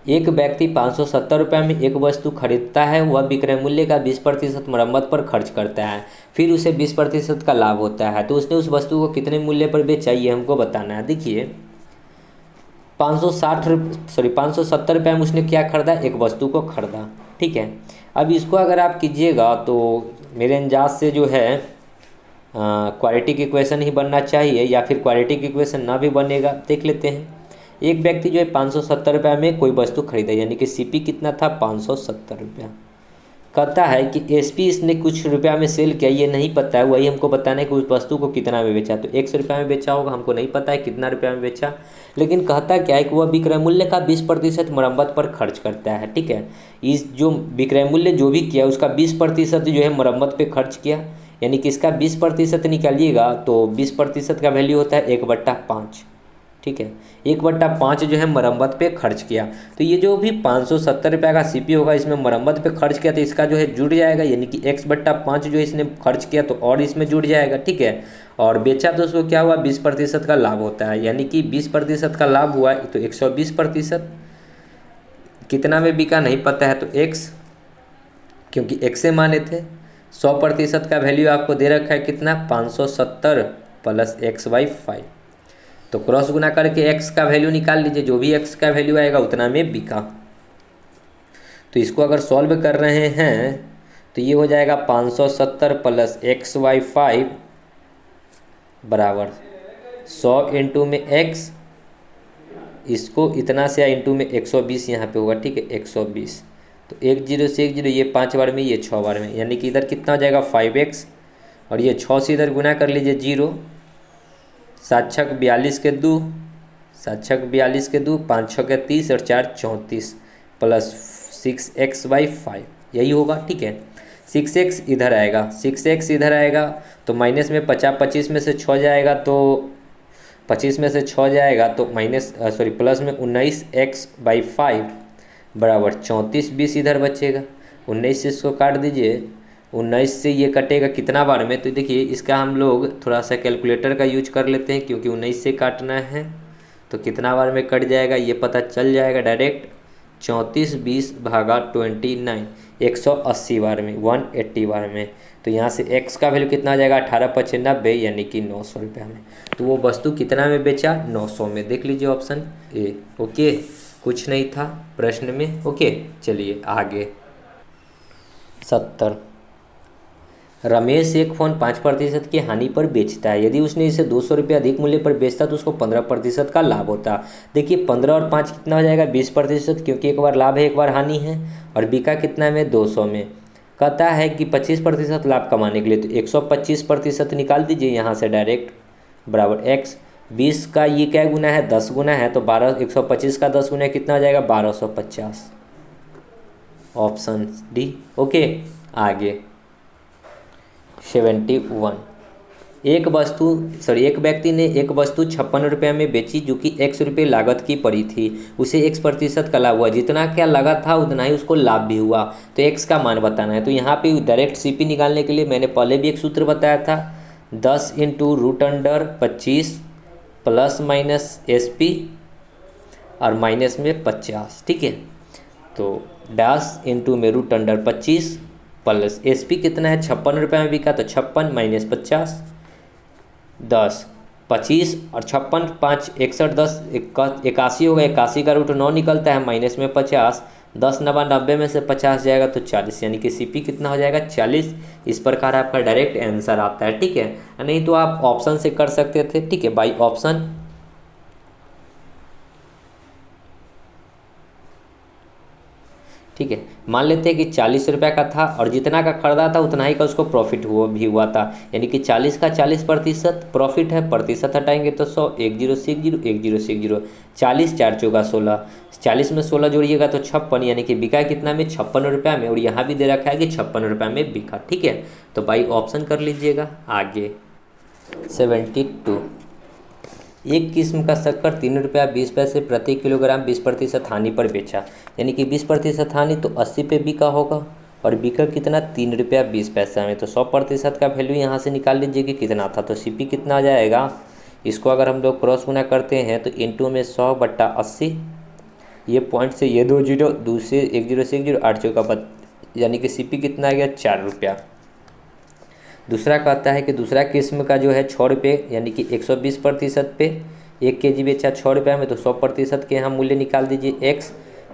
एक व्यक्ति 570 रुपये में एक वस्तु खरीदता है, वह विक्रय मूल्य का 20% मरम्मत पर खर्च करता है, फिर उसे 20% का लाभ होता है, तो उसने उस वस्तु को कितने मूल्य पर बेचा ये हमको बताना है। देखिए 570 रुपये में उसने क्या खरीदा, एक वस्तु को खरीदा, ठीक है। अब इसको अगर आप कीजिएगा तो मेरे अंदाज से जो है क्वाड्रेटिक इक्वेशन ही बनना चाहिए, या फिर क्वाड्रेटिक इक्वेशन ना भी बनेगा, देख लेते हैं। एक व्यक्ति जो है 570 रुपये में कोई वस्तु खरीदा, यानी कि सीपी कितना था 570 रुपया। कहता है कि एसपी इसने कुछ रुपया में सेल किया, ये नहीं पता है, वही हमको बताना है कि उस वस्तु को कितना में बेचा, तो 100 रुपये में बेचा होगा, हमको नहीं पता है कितना रुपया में बेचा। लेकिन कहता क्या है कि वह विक्रय मूल्य का 20% मरम्मत पर खर्च करता है, ठीक है। इस जो विक्रय मूल्य जो भी किया उसका 20% जो है मरम्मत पर खर्च किया, यानी कि इसका 20% निकालिएगा तो 20% का वैल्यू होता है 1/5, ठीक है। 1/5 जो है मरम्मत पे खर्च किया, तो ये जो भी 570 रुपये का सीपी होगा इसमें मरम्मत पे खर्च किया तो इसका जो है जुड़ जाएगा, यानी कि x/5 जो इसने खर्च किया तो और इसमें जुड़ जाएगा, ठीक है। और बेचा तो उसको क्या हुआ, 20% का लाभ होता है, यानी कि 20% का लाभ हुआ तो 120%। कितना में बिका नहीं पता है तो x, क्योंकि x से माने थे। 100% का वैल्यू आपको दे रखा है कितना, 570 + x/5। तो क्रॉस गुना करके x का वैल्यू निकाल लीजिए, जो भी x का वैल्यू आएगा उतना में बिका। तो इसको अगर सॉल्व कर रहे हैं तो ये हो जाएगा 570 + x/5 बराबर 100 इंटू में x, इसको इतना से इंटू में 120 यहाँ पे होगा, ठीक है 120। तो 1 0 से 1 0, ये 5 बार में, ये 6 बार में, यानी कि इधर कितना हो जाएगा 5x, और ये 6 से इधर गुना कर लीजिए 0, 7 छक 42 के 2, 7 छक 42 के 2, 5 छक 30 और 4 34 + 6x/5 यही होगा, ठीक है। 6x इधर आएगा, 6x इधर आएगा तो माइनस में 50, 25 में से 6 जाएगा तो 25 में से 6 जाएगा तो प्लस में 19x/5 बराबर 34, 20 इधर बचेगा, 19 से इसको काट दीजिए, 19 से ये कटेगा कितना बार में, तो देखिए इसका हम लोग थोड़ा सा कैलकुलेटर का यूज कर लेते हैं, क्योंकि 19 से काटना है तो कितना बार में कट जाएगा ये पता चल जाएगा डायरेक्ट। 34 20 भागा 29, 180 बार में, 180 बार में। तो यहाँ से x का वैल्यू कितना आ जाएगा, 18/95 यानी कि 900 रुपये में। तो वो वस्तु कितना में बेचा, 900 में। देख लीजिए ऑप्शन ए। ओके, कुछ नहीं था प्रश्न में। ओके, चलिए आगे। 70, रमेश एक फ़ोन 5% की हानि पर बेचता है। यदि उसने इसे 200 रुपये अधिक मूल्य पर बेचता तो उसको 15% का लाभ होता। देखिए 15 और 5 कितना हो जाएगा, 20%, क्योंकि एक बार लाभ है एक बार हानि है। और बिका कितना में, 200 में। कहता है कि 25% लाभ कमाने के लिए तो 125% निकाल दीजिए यहाँ से डायरेक्ट, बराबर x। 20 का ये क्या गुना है, 10 गुना है, तो 125 का 10 गुना कितना हो जाएगा, 1250। Option D. ओके, आगे 71, एक व्यक्ति ने एक वस्तु 56 रुपये में बेची जो कि x रुपये लागत की पड़ी थी। उसे x% का लाभ हुआ, जितना क्या लगा था उतना ही उसको लाभ भी हुआ। तो x का मान बताना है। तो यहाँ पे डायरेक्ट CP निकालने के लिए मैंने पहले भी एक सूत्र बताया था, 10 × √25 ± SP और माइनस में 50, ठीक है। तो 10 इंटू में √25 प्लस SP कितना है, 56 रुपये में बिका तो 56 माइनस 50, 10 25 और 56 5 61 10 81 होगा, 81 का √9 निकलता है, माइनस में 50, 10 9 90 में से 50 जाएगा तो 40, यानी कि CP कितना हो जाएगा, 40। इस प्रकार आपका डायरेक्ट आंसर आता है, ठीक है। नहीं तो आप ऑप्शन से कर सकते थे, ठीक है, बाई ऑप्शन। ठीक है, मान लेते हैं कि 40 रुपये का था और जितना का खरीदा था उतना ही का उसको प्रॉफिट हुआ था, यानी कि 40 का 40% प्रॉफिट है, प्रतिशत हटाएंगे तो 100, 1 0 से 1 0, 1 0 से 1 0, 40 4 चौका 16, 40 में 16 जोड़िएगा तो 56, यानी कि बिका कितना में, 56 रुपये में। और यहाँ भी दे रखा है कि 56 रुपये में बिका, ठीक है। तो बाई ऑप्शन कर लीजिएगा। आगे 72, एक किस्म का शक्कर 3 रुपया 20 पैसे प्रति किलोग्राम 20% हानि पर बेचा, यानी कि 20% हानि तो 80 पे बिका होगा, और बिका कितना, 3 रुपया 20 पैसा में। तो 100% का वैल्यू यहाँ से निकाल लीजिए कि कितना था। तो CP कितना आ जाएगा, इसको अगर हम लोग क्रॉस गुना करते हैं तो इंटू में 100/80, ये पॉइंट से ये 2 0, दूसरे 1 0 से 1 0, 8 चौका, यानी कि CP कितना आ गया, 4 रुपया। दूसरा कहता है कि दूसरा किस्म का जो है 6 रुपये, यानी कि 120% पे 1 kg बेचा 6 रुपये में, तो 100% के यहाँ मूल्य निकाल दीजिए x।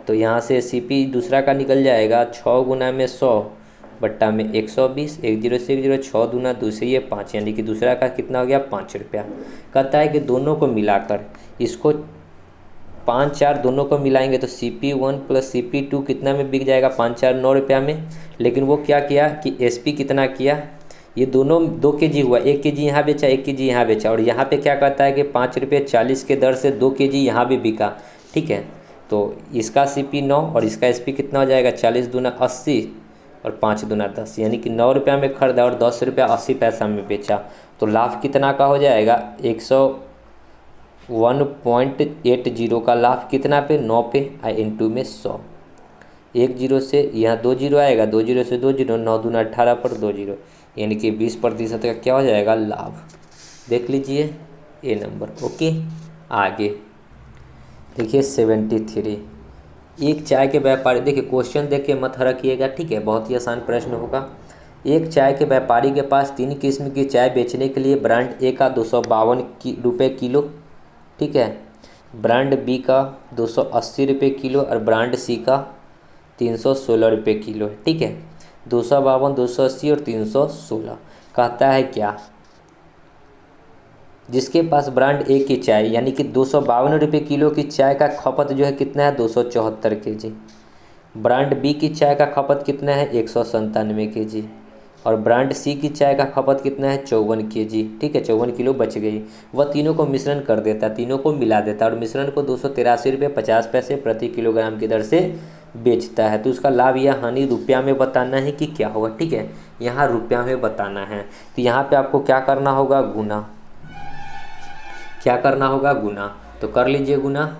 तो यहाँ से CP दूसरा का निकल जाएगा 6 गुना में 100 बट्टा में 120, 1 0 से 1 0, 6 दूना 2 से ये 5, यानी कि दूसरा का कितना हो गया, 5 रुपया। कहता है कि दोनों को मिलाकर इसको 5 4 दोनों को मिलाएंगे तो CP1 + CP2 कितना में बिक जाएगा, 5 4 9 रुपया में। लेकिन वो क्या किया कि SP कितना किया, ये दोनों 2 kg हुआ, 1 kg यहाँ बेचा 1 kg यहाँ बेचा, और यहाँ पे क्या कहता है कि 5 रुपये 40 के दर से 2 kg यहाँ भी बिका, ठीक है। तो इसका CP 9 और इसका SP कितना हो जाएगा, 40 दूना 80 और 5 दूना 10, यानी कि 9 रुपया में खरीदा और 10 रुपया 80 पैसा में बेचा। तो लाभ कितना का हो जाएगा, 1.80 का लाभ कितना पे 9 पे इंटू में 100। 1 जीरो से यहाँ 2 जीरो आएगा, 2 जीरो से 2 जीरो, 9 दूना 18 पर 2 जीरो, यानी कि 20% का क्या हो जाएगा लाभ। देख लीजिए ए नंबर। ओके आगे देखिए 73। एक चाय के व्यापारी, देखिए क्वेश्चन देख के मत हरकिएगा, ठीक है, बहुत ही आसान प्रश्न होगा। एक चाय के व्यापारी के पास 3 किस्म की चाय बेचने के लिए ब्रांड ए का 252 रुपये किलो, ठीक है, ब्रांड बी का 280 रुपये किलो और ब्रांड सी का 316 रुपये किलो है, ठीक है। 252, 280 और 316 कहता है क्या, जिसके पास ब्रांड ए की चाय यानी कि 252 रुपये किलो की चाय का खपत जो है कितना है 274 kg, ब्रांड बी की चाय का खपत कितना है 197 kg और ब्रांड सी की चाय का खपत कितना है 54 kg, ठीक है, 54 किलो बच गई। वह तीनों को मिश्रण कर देता है, तीनों को मिला देता है और मिश्रण को 283 रुपये 50 पैसे प्रति किलोग्राम की दर से बेचता है। तो उसका लाभ या हानि रुपया में बताना है कि क्या होगा, ठीक है, यहाँ रुपया में बताना है। तो यहाँ पे आपको क्या करना होगा गुना, क्या करना होगा गुना, तो कर लीजिए गुना।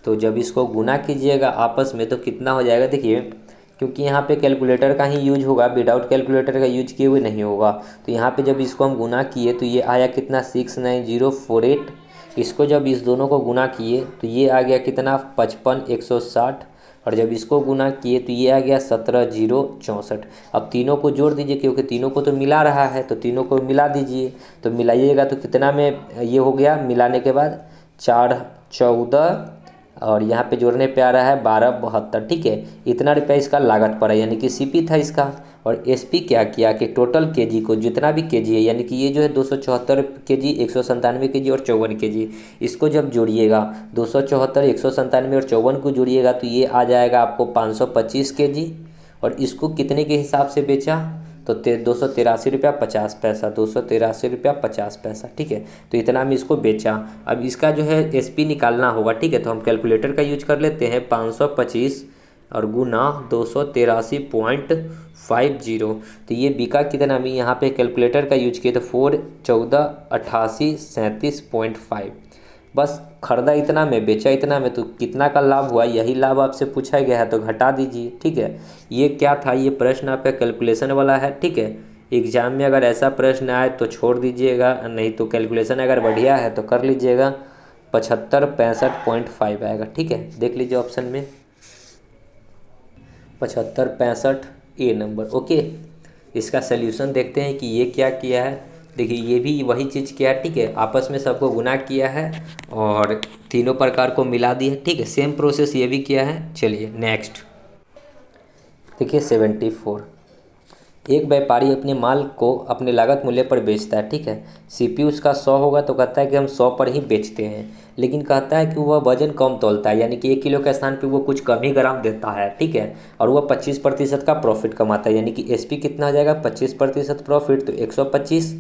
तो जब इसको गुना कीजिएगा आपस में तो कितना हो जाएगा, देखिए क्योंकि यहाँ पे कैलकुलेटर का ही यूज होगा, विदाउट कैलकुलेटर का यूज किए हुए नहीं होगा। तो यहाँ पे जब इसको हम गुना किए तो ये आया कितना 69048, इसको जब इस दोनों को गुना किए तो ये आ गया कितना 55,160 और जब इसको गुना किए तो ये आ गया 17,064। अब तीनों को जोड़ दीजिए क्योंकि तीनों को तो मिला रहा है, तो तीनों को मिला दीजिए। तो मिलाइएगा तो कितना में ये हो गया, मिलाने के बाद 414 और यहाँ पे जोड़ने पे आ रहा है 1272, ठीक है। इतना रुपया इसका लागत पड़ा यानी कि सीपी था इसका। और एसपी क्या किया कि टोटल केजी को जितना भी केजी है यानी कि ये जो है 274 केजी, 197 केजी और 54 केजी, इसको जब जोड़िएगा 274, 197 और 54 को जोड़िएगा तो ये आ जाएगा आपको 525 केजी। और इसको कितने के हिसाब से बेचा तो 283 रुपया 50 पैसा, 283 रुपया 50 पैसा, ठीक है। तो इतना में इसको बेचा। अब इसका जो है एसपी निकालना होगा, ठीक है, तो हम कैलकुलेटर का यूज कर लेते हैं। 525 और गुना 283.50, तो ये बिका कितना में, यहाँ पे कैलकुलेटर का यूज किए तो 4 14 88 37.5, बस खरीदा इतना में बेचा इतना में, तो कितना का लाभ हुआ, यही लाभ आपसे पूछा गया है तो घटा दीजिए, ठीक है। ये क्या था, ये प्रश्न आपका कैलकुलेशन वाला है, ठीक है। एग्जाम में अगर ऐसा प्रश्न आए तो छोड़ दीजिएगा, नहीं तो कैलकुलेशन अगर बढ़िया है तो कर लीजिएगा। 7565.5 आएगा, ठीक है, देख लीजिए ऑप्शन में 7565 ए नंबर। ओके इसका सल्यूशन देखते हैं कि ये क्या किया है। देखिए ये भी वही चीज़ किया है, ठीक है, आपस में सबको गुना किया है और तीनों प्रकार को मिला दिया, ठीक है, सेम प्रोसेस ये भी किया है। चलिए नेक्स्ट देखिए 74। एक व्यापारी अपने माल को अपने लागत मूल्य पर बेचता है, ठीक है। सीपी उसका 100 होगा तो कहता है कि हम 100 पर ही बेचते हैं, लेकिन कहता है कि वह वजन कम तोलता है यानी कि 1 किलो के स्थान पे वो कुछ कम ही ग्राम देता है, ठीक है, और वह 25% का प्रॉफिट कमाता है यानी कि एसपी कितना आ जाएगा 25% प्रॉफिट, तो 125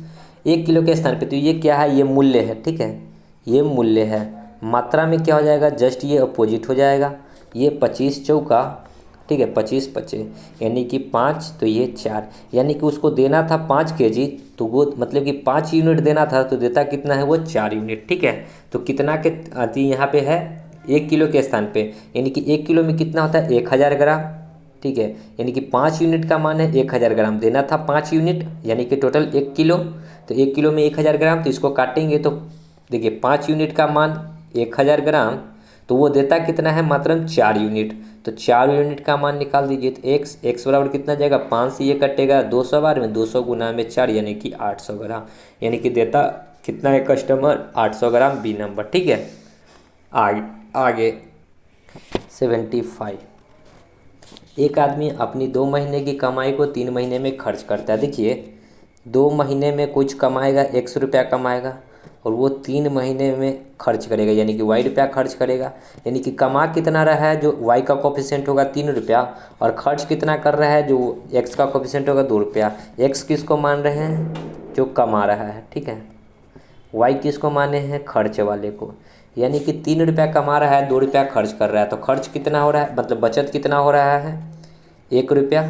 1 किलो के स्थान पे। तो ये क्या है, ये मूल्य है, ठीक है, ये मूल्य है। मात्रा में क्या हो जाएगा, जस्ट ये अपोजिट हो जाएगा। ये 25 चौका, ठीक है, 25 पचे यानी कि 5, तो ये 4 यानी कि उसको देना था 5 केजी, तो वो मतलब कि 5 यूनिट देना था तो देता कितना है वो 4 यूनिट, ठीक है। तो कितना के आती यहाँ पे है 1 किलो के स्थान पे, यानी कि 1 किलो में कितना होता है 1000 ग्राम, ठीक है, यानी कि 5 यूनिट का मान है 1000 ग्राम, देना था 5 यूनिट यानी कि टोटल 1 किलो। तो 1 किलो में 1000 ग्राम, तो इसको काटेंगे तो देखिए 5 यूनिट का मान 1000 ग्राम, तो वो देता कितना है मात्र 4 यूनिट। तो 4 यूनिट का मान निकाल दीजिए तो एक्स बराबर कितना जाएगा 5 से ये कटेगा 200 बार में, 200 गुना में 4 यानी कि 800 ग्राम, यानी कि देता कितना है कस्टमर 800 ग्राम, बी नंबर, ठीक है। आगे 75। एक आदमी अपनी 2 महीने की कमाई को 3 महीने में खर्च करता है। देखिए 2 महीने में कुछ कमाएगा 100 रुपया कमाएगा और वो 3 महीने में खर्च करेगा यानी कि वाई रुपया खर्च करेगा, यानी कि कमा कितना रहा है, जो वाई का कोफिशिएंट होगा 3 रुपया और खर्च कितना कर रहा है जो एक्स का कोफिशिएंट होगा 2 रुपया। एक्स किसको मान रहे हैं, जो कमा रहा है, ठीक है, वाई किसको माने हैं, खर्च वाले को, यानी कि 3 रुपया कमा रहा है 2 रुपया खर्च कर रहा है, तो खर्च कितना हो रहा है, मतलब बचत कितना हो रहा है 1 रुपया,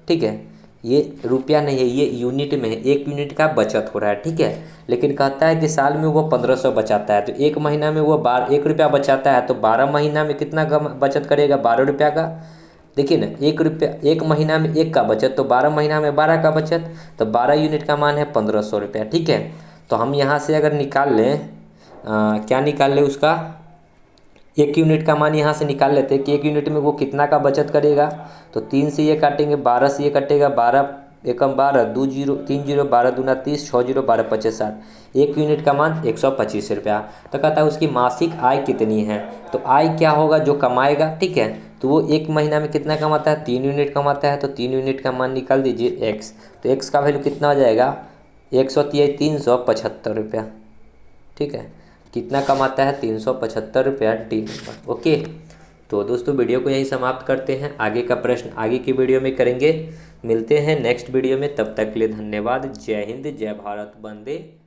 ठीक है, ये रुपया नहीं है, ये यूनिट में है, 1 यूनिट का बचत हो रहा है, ठीक है। लेकिन कहता है कि साल में वो 1500 बचाता है, तो 1 महीना में वो 1 रुपया बचाता है, तो 12 महीना में कितना का बचत करेगा, 12 रुपया का। देखिए ना, 1 रुपया 1 महीना में 1 का बचत, तो 12 महीना में 12 का बचत, तो 12 यूनिट का मान है 1500 रुपया, ठीक है। तो हम यहाँ से अगर निकाल लें, क्या निकाल लें उसका, 1 यूनिट का मान यहाँ से निकाल लेते हैं कि 1 यूनिट में वो कितना का बचत करेगा। तो 3 से ये काटेंगे, 12 से ये कटेगा, 12 एकम 12, 2 जीरो 3 जीरो, 12 दूना 30, 6 जीरो 12 25 60, 1 यूनिट का मान 125 रुपया। तो कहता है उसकी मासिक आय कितनी है। तो आय क्या होगा, जो कमाएगा, ठीक है। तो वो 1 महीना में कितना कमाता है, 3 यूनिट कमाता है, तो 3 यूनिट का मान निकाल दीजिए x। तो x का वैल्यू कितना हो जाएगा, 375 रुपया, ठीक है। कितना कमाता है, 375 रुपया, डी नंबर, ओके। तो दोस्तों वीडियो को यहीं समाप्त करते हैं, आगे का प्रश्न आगे की वीडियो में करेंगे। मिलते हैं नेक्स्ट वीडियो में, तब तक के लिए धन्यवाद। जय हिंद, जय भारत, वंदे